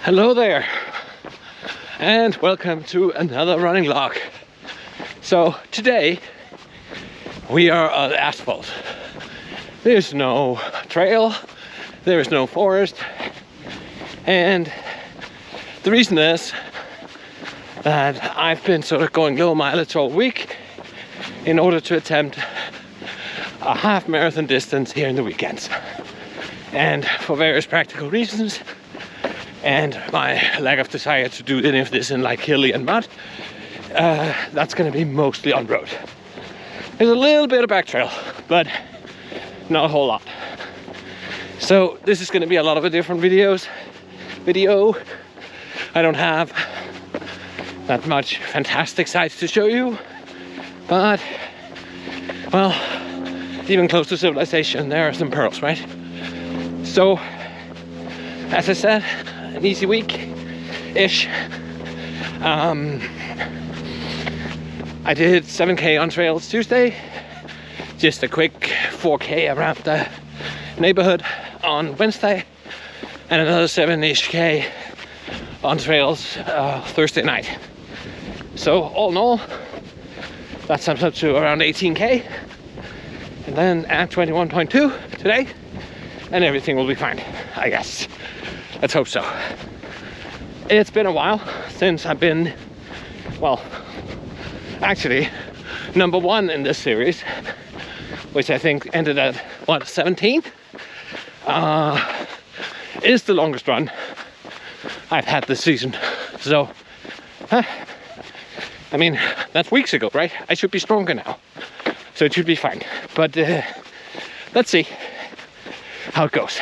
Hello there, and welcome to another running log. So today we are on asphalt. There's no trail, there is no forest, and the reason is that I've been sort of going low mileage all week in order to attempt a half marathon distance here in the weekends. And for various practical reasons, and my lack of desire to do any of this in like hilly and mud, that's going to be mostly on road. There's a little bit of back trail, but not a whole lot. So this is going to be a lot of a different video. I don't have that much fantastic sights to show you, but well, even close to civilization, there are some pearls, right? So, as I said, an easy week-ish. I did 7K on trails Tuesday, just a quick 4K around the neighborhood on Wednesday, and another 7-ish K on trails Thursday night. So all in all, that sums up to around 18K, and then at 21.2 today, and everything will be fine, I guess. Let's hope so. It's been a while since I've been, well, actually, number one in this series, which I think ended at, what, 17? Is the longest run I've had this season. So, I mean, that's weeks ago, right? I should be stronger now, so it should be fine. But let's see how it goes.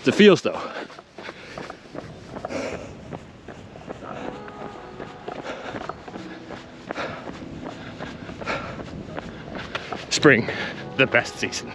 The feels though. Spring, the best season.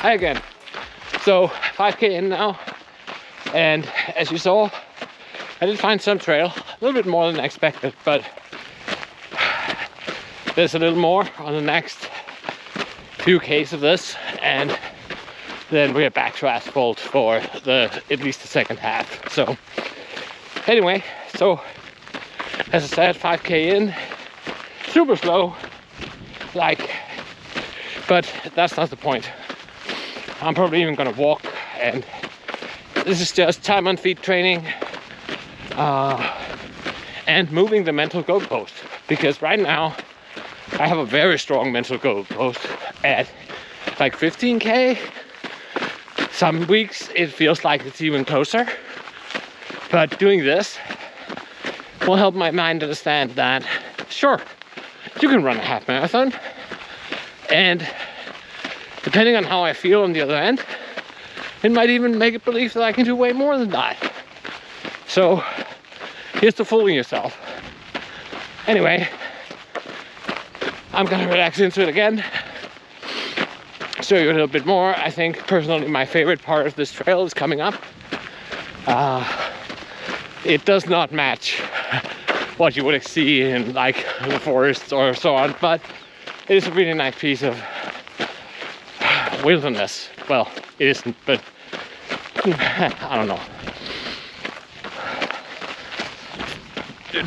Hi again. So 5K in now, and as you saw, I did find some trail, a little bit more than expected, but there's a little more on the next few Ks of this, and then we're back to asphalt for at least the second half. So anyway, so as I said, 5K in, super slow, but that's not the point. I'm probably even gonna walk, and this is just time on feet training and moving the mental goalpost, because right now I have a very strong mental goalpost at like 15K. Some weeks it feels like it's even closer, but doing this will help my mind understand that sure, you can run a half marathon, and depending on how I feel on the other end, it might even make it believe that I can do way more than that. So here's to fooling yourself. Anyway, I'm gonna relax into it again, show you a little bit more. I think personally my favorite part of this trail is coming up. It does not match what you would see in like the forests or so on, but it is a really nice piece of wilderness. Well, it isn't, but I don't know.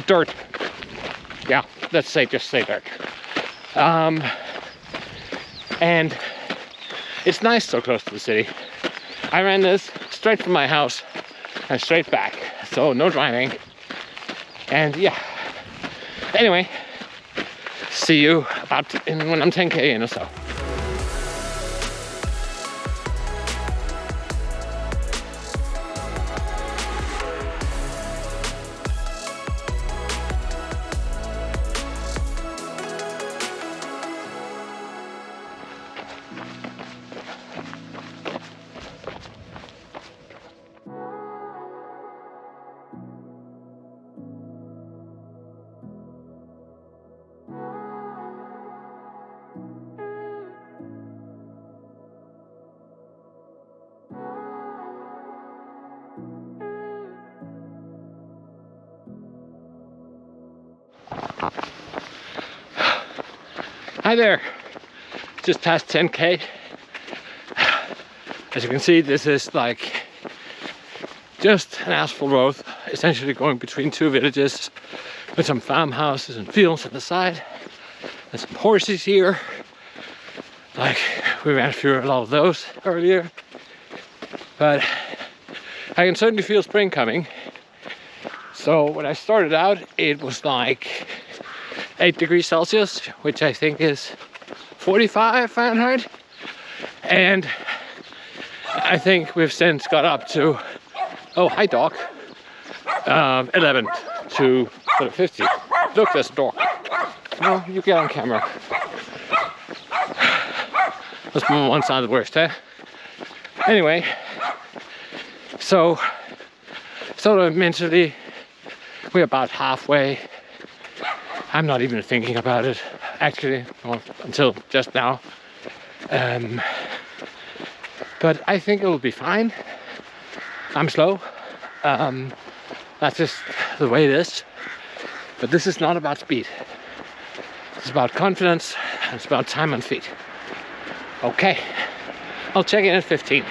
Dirt. Yeah, let's say, just say dirt. And it's nice so close to the city. I ran this straight from my house and straight back, so no driving. And yeah, anyway, see you when I'm 10k in or so. Hi there, just past 10k. As you can see, this is like just an asphalt road, essentially going between two villages with some farmhouses and fields on the side. There's some horses here, like we ran through a lot of those earlier. But I can certainly feel spring coming. So when I started out, it was like 8 degrees Celsius, which I think is 45 Fahrenheit. And I think we've since got up to, oh, hi dog, 11 to sort of 50. Look, there's a dog. No, you get on camera. That's one side of the worst, eh? Anyway, so sort of mentally, we're about halfway. I'm not even thinking about it, actually, well, until just now. But I think it'll be fine. I'm slow. That's just the way it is. But this is not about speed. It's about confidence, and it's about time on feet. Okay, I'll check in at 15.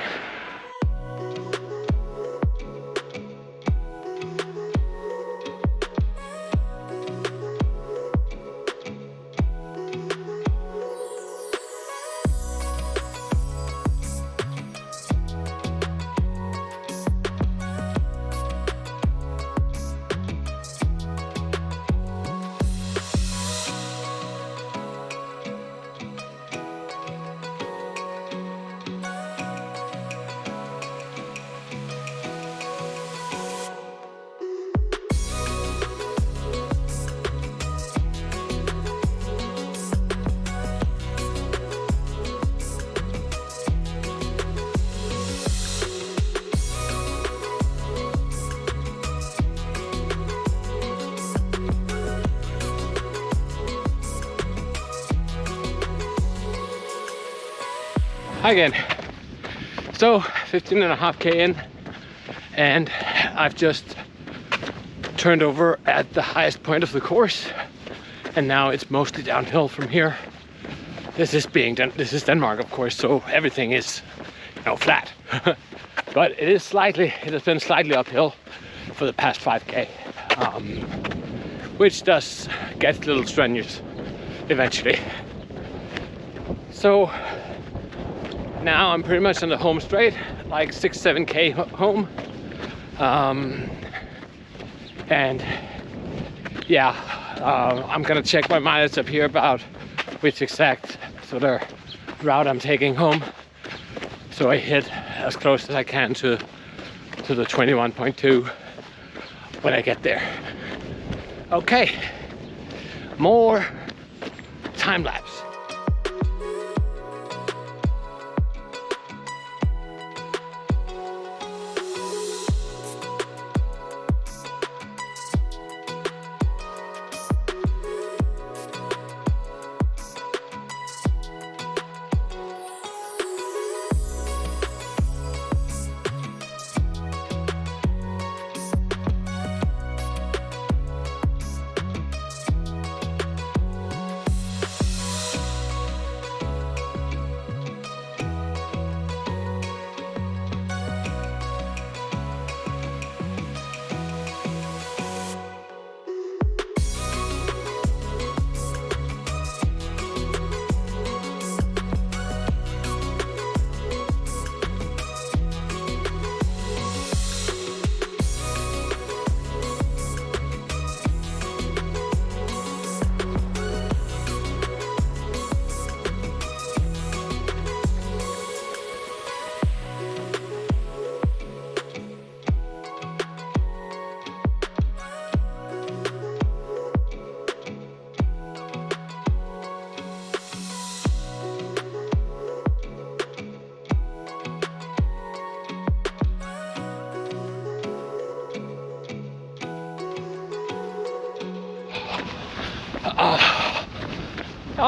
Hi again. So 15.5k in, and I've just turned over at the highest point of the course, and now it's mostly downhill from here. This is Denmark, of course, so everything is, you know, flat. But it has been slightly uphill for the past 5k, which does get a little strenuous eventually. So now I'm pretty much on the home straight, like 6-7k home. And yeah, I'm gonna check my mileage up here about which exact sort of route I'm taking home, so I hit as close as I can to the 21.2 when I get there. Okay, more time lapse.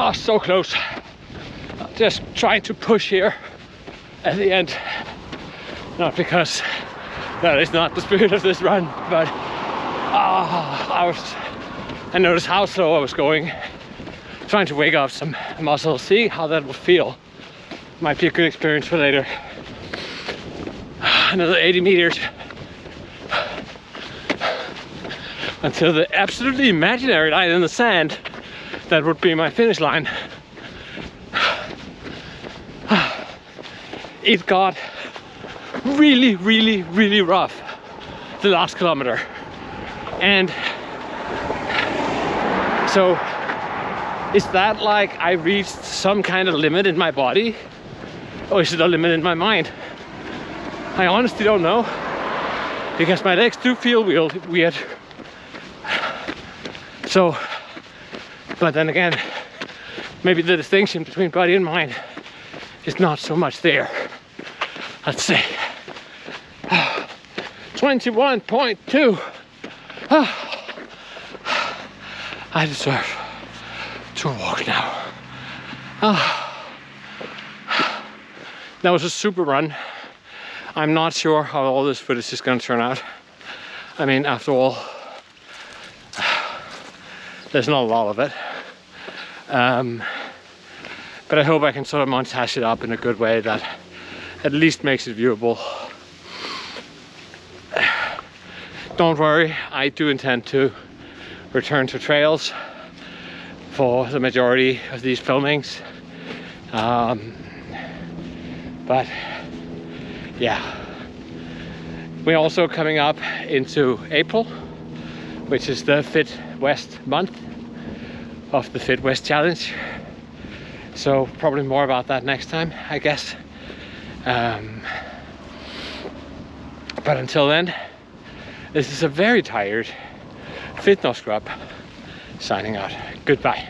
Oh, so close. Just trying to push here at the end. Not because that is not the spirit of this run, but I noticed how slow I was going. Trying to wake up some muscles, see how that will feel. Might be a good experience for later. Another 80 meters until the absolutely imaginary line in the sand that would be my finish line. It got really rough the last kilometer, and so is that like I reached some kind of limit in my body, or is it a limit in my mind? I honestly don't know, because my legs do feel weird. So, but then again, maybe the distinction between body and mind is not so much there. Let's say 21.2. I deserve to walk now. That was a super run. I'm not sure how all this footage is going to turn out. I mean, after all, there's not a lot of it. But I hope I can sort of montage it up in a good way that at least makes it viewable. Don't worry, I do intend to return to trails for the majority of these filmings. But yeah, we're also coming up into April, which is the Fit West month of the Fit West Challenge. So probably more about that next time, I guess. But until then, this is a very tired Fitnorth Scrub signing out. Goodbye.